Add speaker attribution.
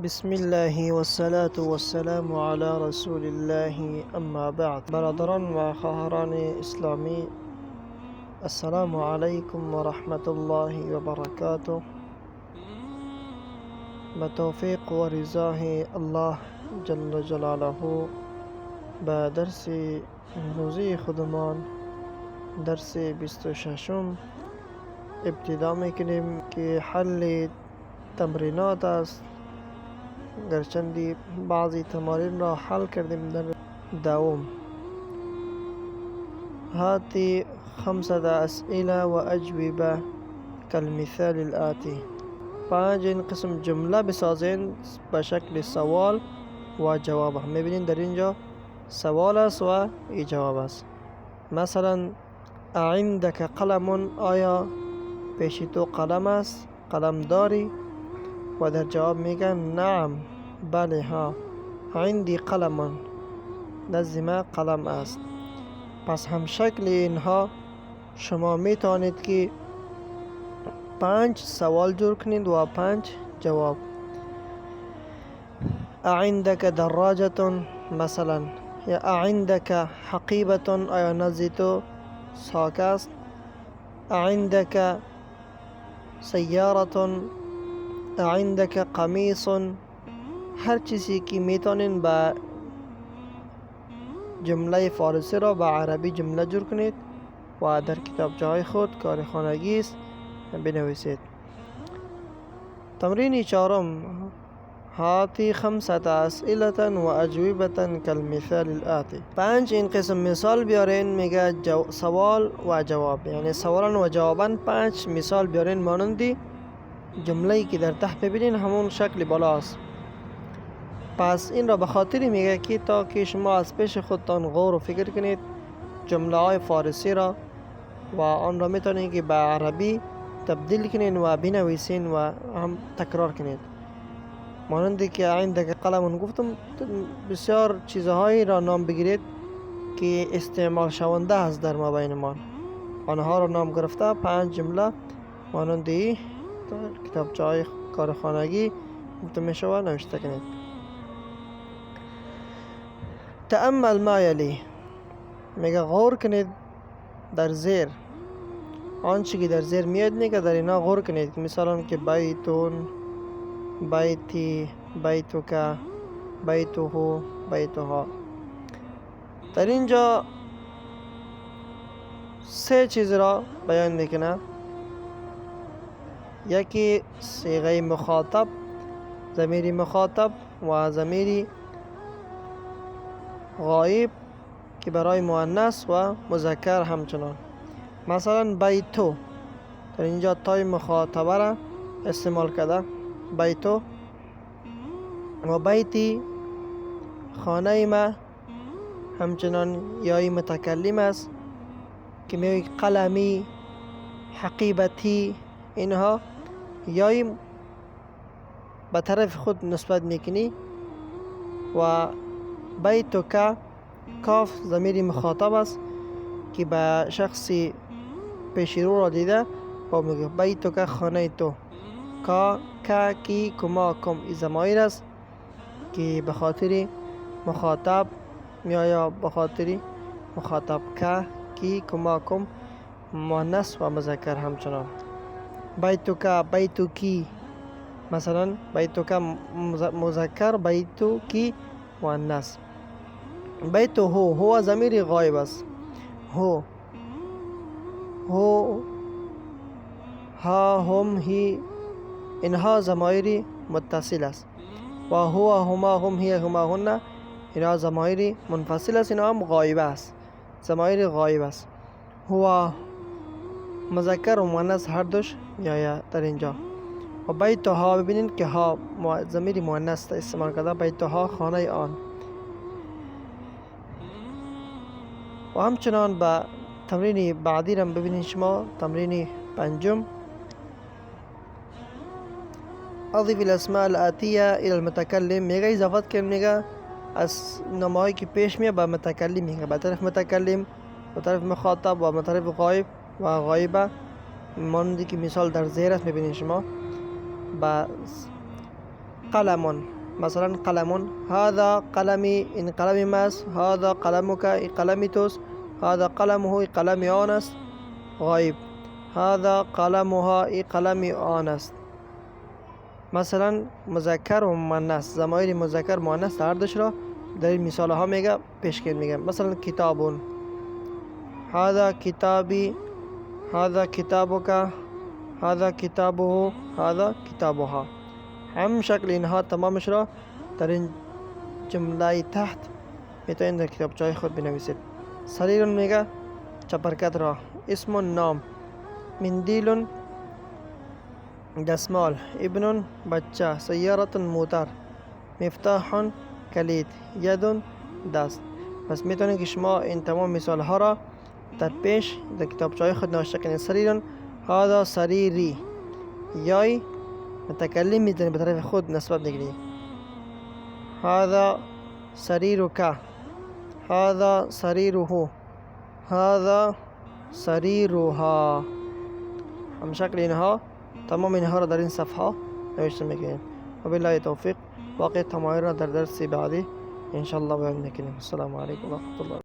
Speaker 1: بسم الله والصلاة والسلام على رسول الله اما بعد. برادران و خواهران اسلامی، السلام علیکم و رحمت الله و برکاته. به توفیق و رضاه الله جل جلاله به درس امروزی خودمان، درس 26 ابتدا میکنیم که حل تمرینات است. گرچندی بعضی تمارین را حل کردیم در دوم. هاتی 5 اسئله و اجوبه کالمثال الآتی. 5 این قسم جمله بسازین به شکل سوال و جواب. میبینین در اینجا سوال است و جواب است. مثلا عندك قلم؟ آیا پیش تو قلم است؟ قلم داری؟ و در جواب میگن نعم، بله ها، عندي قلم، نزد من قلم است. پس هم شکل اینها شما میتوانید که 5 سوال جور کنید و 5 جواب. اعندك دراجة مثلا، یا اعندك حقیبة؟ آیا نزد تو ساک است؟ اعندك سیارة؟ اعندك قمیص؟ هر چیزی که میتونین به جمله فارسی را به عربی جمله جور کنید و در کتابچه های خود کار خانگی است بنویسید. تمرین 4. هاتی 5 اسئله و اجوبه کالمثال الآتی. 5 این قسم مثال بیارین. میگه سوال و جواب، یعنی سوالا و جوابا 5 مثال بیارین مانندی جمله‌ای که در تحت ببینین همون شکل بالاست. پس این را به خاطری میگه که تا که شما از پیش خودتان غور و فکر کنید جمله های فارسی را و آن را میتونید که به عربی تبدیل کنید و بنویسین و هم تکرار کنید. مانندی که عندك قلم گفتم، بسیار چیزهایی را نام بگیرید که استعمال شونده است در ما بینمان. آنها را نام گرفته 5 جمله مانندی در کتابچه های کارخانگی گفته می شود نوشته کنید. تأمل ما یلی. میگه غور کنید در زیر آنچه که در زیر میاد، میگه در اینا غور کنید. مثلا که بیتون، بیتی، بیتوکا، بیتوهو، بیتوها. در اینجا 3 چیز را بیان میکنه. یکی صیغه مخاطب، ضمیر مخاطب و ضمیر غایب که برای مؤنث و مذکر همچنان. مثلا بیتو، در اینجا تای مخاطبه را استعمال کرده، بیتو. و بیتی خانه ما همچنان یای متکلم است که میگه قلمی، حقیبتی. اینها یای به طرف خود نسبت میکنی. و بیتو که کاف ضمیر مخاطب است که به شخصی پیش رو را دیده و میگه بیتو که خانه تو. کا کی کما کم این ضمایر است که به خاطر مخاطب میایا، به خاطر مخاطب. که کی کما کم مؤنث و مذکر همچنان. بیتو که، بیتو کی، مثلا بیتو که مذکر، بیتو کی مؤنث. بیتو هو ضمیر غایب است. هو ها، هم، هی، اینها ضمایر متصل است. و هو، هما، هم، هی، هما، هن، اینها ضمایر منفصل است. اینها هم غایب است، ضمایر غایب است. هو مذکر و مؤنث هر دوش میآید در اینجا. و بیت ها، ببینید که ها ضمیر مؤنث استعمال کرده، بیت ها خانه آن. و همچنان به تمرین بعدی را ببینید شما. تمرین 5. اضف الاسماء الآتیه الى المتکلم. میگه اضافت کن، میگه از نامهایی که پیش میاد به متکلم، میگه به طرف متکلم، به طرف مخاطب و به طرف غایب و غایبه. مانندی که مثال در زیر است میبینید شما. با قلم. مثلا قلم، هذا قلمي إن قلمي ماس، هذا قلمك إن قلمي توس، هذا قلمه إن قلمي آنست غایب، هذا قلمها إن قلمي آنست. مثلا مذکر و مؤنث، ضمایر مذکر مؤنث هر دوش را در این مثال ها میگه پیشکش میگه. مثلا کتابون، هذا کتابی، هذا کتابک، هذا کتابه، هذا کتابها. هم شکل اینها تمامش را در این جمله تحت میتونید در کتابچه خود بنویسید. سریرون میگه چپرکت را. اسم نام، مندیل دستمال، ابن بچه، سیارت موتر، مفتاح کلید، ید دست. پس میتونید که شما این تمام مثال ها را در پیش در کتابچه های خود نوشته کنید. سریرون، هذا سریری، یای متکلم میتونید به طرف خود نسبت بگیرید. هذا سریرک، هذا سریره، هذا سریرها. هم شکل اینها تمام اینها را در این صفحه نوشته میکنید. و بالله توفیق. باقی تمایل را در درس بعدی انشالله بیان میکنیم. السلام علیکم و رحمت الله.